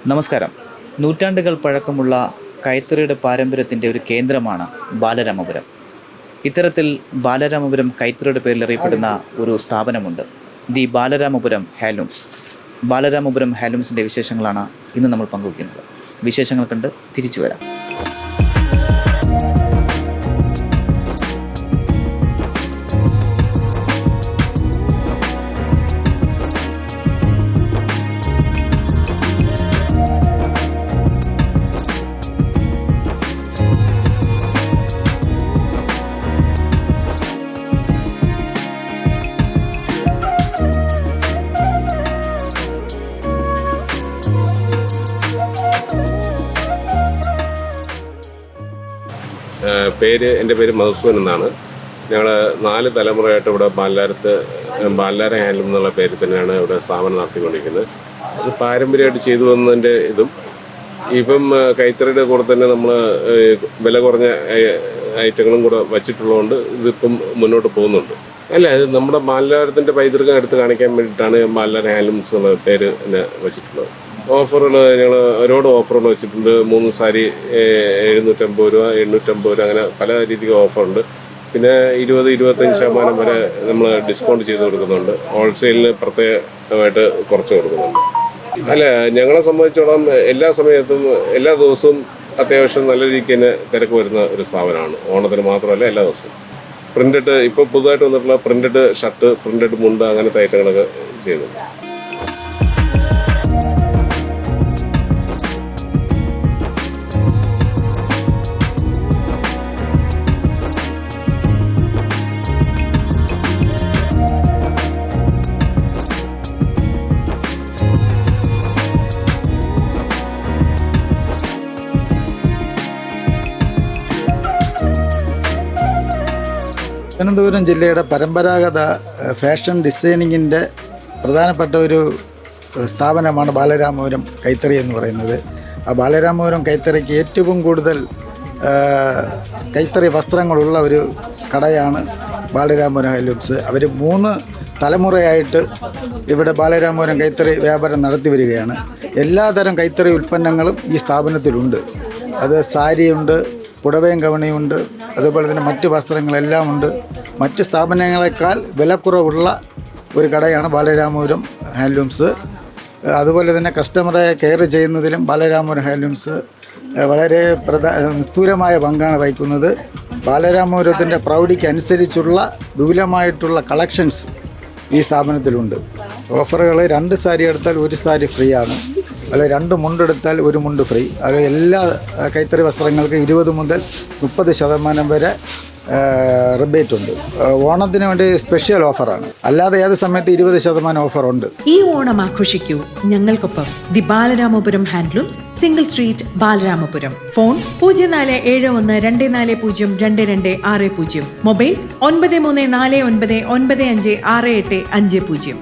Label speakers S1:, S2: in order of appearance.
S1: നമസ്കാരം. നൂറ്റാണ്ടുകൾ പഴക്കമുള്ള കൈത്തറിയുടെ പാരമ്പര്യത്തിൻ്റെ ഒരു കേന്ദ്രമാണ് ബാലരാമപുരം. ഇത്തരത്തിൽ ബാലരാമപുരം കൈത്തറിയുടെ പേരിൽ അറിയപ്പെടുന്ന ഒരു സ്ഥാപനമുണ്ട്, ദി ബാലരാമപുരം ഹാൻഡ്ലൂംസ്. ബാലരാമപുരം ഹാൻഡ്ലൂംസിൻ്റെ വിശേഷങ്ങളാണ് ഇന്ന് നമ്മൾ പങ്കുവയ്ക്കുന്നത്. വിശേഷങ്ങൾ കണ്ട് തിരിച്ചു വരാം.
S2: എൻ്റെ പേര് മധുസൂദൻ എന്നാണ്. ഞങ്ങൾ 4 തലമുറയായിട്ട് ഇവിടെ ബാലര ഹാൻഡ്ലൂം എന്നുള്ള പേരിൽ തന്നെയാണ് ഇവിടെ സ്ഥാപനം നടത്തിക്കൊണ്ടിരിക്കുന്നത്. അത് പാരമ്പര്യമായിട്ട് ചെയ്തു വന്നതിൻ്റെ ഇതും ഇപ്പം കൈത്തറിയുടെ കൂടെ തന്നെ നമ്മൾ വില കുറഞ്ഞ ഐറ്റങ്ങളും കൂടെ വച്ചിട്ടുള്ളതുകൊണ്ട് ഇതിപ്പം മുന്നോട്ട് പോകുന്നുണ്ട്. അല്ല, ഇത് നമ്മുടെ ബാലരത്തിൻ്റെ പൈതൃകം എടുത്ത് കാണിക്കാൻ വേണ്ടിയിട്ടാണ് ബാലര ഹാൻഡ്ലൂംസ് എന്നുള്ള പേര് തന്നെ വച്ചിട്ടുള്ളത്. ഓഫറുകൾ ഞങ്ങൾ ഒരുപാട് ഓഫറുകൾ വെച്ചിട്ടുണ്ട്. 3 സാരി 750 രൂപ, 850 രൂപ, അങ്ങനെ പല രീതിക്ക് ഓഫറുണ്ട്. പിന്നെ 20-25% വരെ നമ്മൾ ഡിസ്കൗണ്ട് ചെയ്ത് കൊടുക്കുന്നുണ്ട്. ഹോൾസെയിലിന് പ്രത്യേകമായിട്ട് കുറച്ച് കൊടുക്കുന്നുണ്ട്. അല്ല, ഞങ്ങളെ സംബന്ധിച്ചോളം എല്ലാ സമയത്തും എല്ലാ ദിവസവും അത്യാവശ്യം നല്ല രീതിക്ക് തന്നെ തിരക്ക് വരുന്ന ഒരു സ്ഥാപനമാണ്. ഓണത്തിന് മാത്രമല്ല, എല്ലാ ദിവസവും പ്രിൻ്റഡ്, ഇപ്പോൾ പുതുതായിട്ട് വന്നിട്ടുള്ള പ്രിൻ്റഡ് ഷർട്ട്, പ്രിൻ്റഡ് മുണ്ട്, അങ്ങനത്തെ ഐറ്റങ്ങളൊക്കെ ചെയ്യുന്നുണ്ട്.
S3: തിരുവനന്തപുരം ജില്ലയുടെ പരമ്പരാഗത ഫാഷൻ ഡിസൈനിങ്ങിൻ്റെ പ്രധാനപ്പെട്ട ഒരു സ്ഥാപനമാണ് ബാലരാമപുരം കൈത്തറി എന്ന് പറയുന്നത്. ആ ബാലരാമപുരം കൈത്തറിക്ക് ഏറ്റവും കൂടുതൽ കൈത്തറി വസ്ത്രങ്ങളുള്ള ഒരു കടയാണ് ബാലരാമപുരം ഹാൻഡ്ലൂംസ്. അവർ 3 തലമുറയായിട്ട് ഇവിടെ ബാലരാമപുരം കൈത്തറി വ്യാപാരം നടത്തി വരികയാണ്. എല്ലാതരം കൈത്തറി ഉൽപ്പന്നങ്ങളും ഈ സ്ഥാപനത്തിലുണ്ട്. അത് സാരിയുണ്ട്, പുടവയും കവണിയുണ്ട്, അതുപോലെ തന്നെ മറ്റ് വസ്ത്രങ്ങളെല്ലാം ഉണ്ട്. മറ്റ് സ്ഥാപനങ്ങളെക്കാൾ വിലക്കുറവുള്ള ഒരു കടയാണ് ബാലരാമപുരം ഹാൻഡ്ലൂംസ്. അതുപോലെ തന്നെ കസ്റ്റമറെ കെയർ ചെയ്യുന്നതിലും ബാലരാമപുരം ഹാൻഡ്ലൂംസ് വളരെ നിസ്തൂരമായ പങ്കാണ് വഹിക്കുന്നത്. ബാലരാമപുരത്തിൻ്റെ പ്രൗഢിക്ക് അനുസരിച്ചുള്ള വിപുലമായിട്ടുള്ള കളക്ഷൻസ് ഈ സ്ഥാപനത്തിലുണ്ട്. ഓഫറുകൾ 2 സാരി എടുത്താൽ 1 സാരി ഫ്രീ ആണ്, അല്ല 2 മുണ്ടെടുത്താൽ 1 മുണ്ട് ഫ്രീ. അത് എല്ലാ കൈത്തറി വസ്ത്രങ്ങൾക്ക് 20 മുതൽ 30% വരെ റിബേറ്റ് ഉണ്ട്. ഓണത്തിന് വേണ്ടി സ്പെഷ്യൽ ഓഫറാണ്, അല്ലാതെ ഏത് സമയത്ത് 20% ഓഫറുണ്ട്.
S4: ഈ ഓണം ആഘോഷിക്കൂ ഞങ്ങൾക്കൊപ്പം. The Balaramapuram handlooms, single street, Balaramapuram. Phone 0412402260. Mobile 9349956850.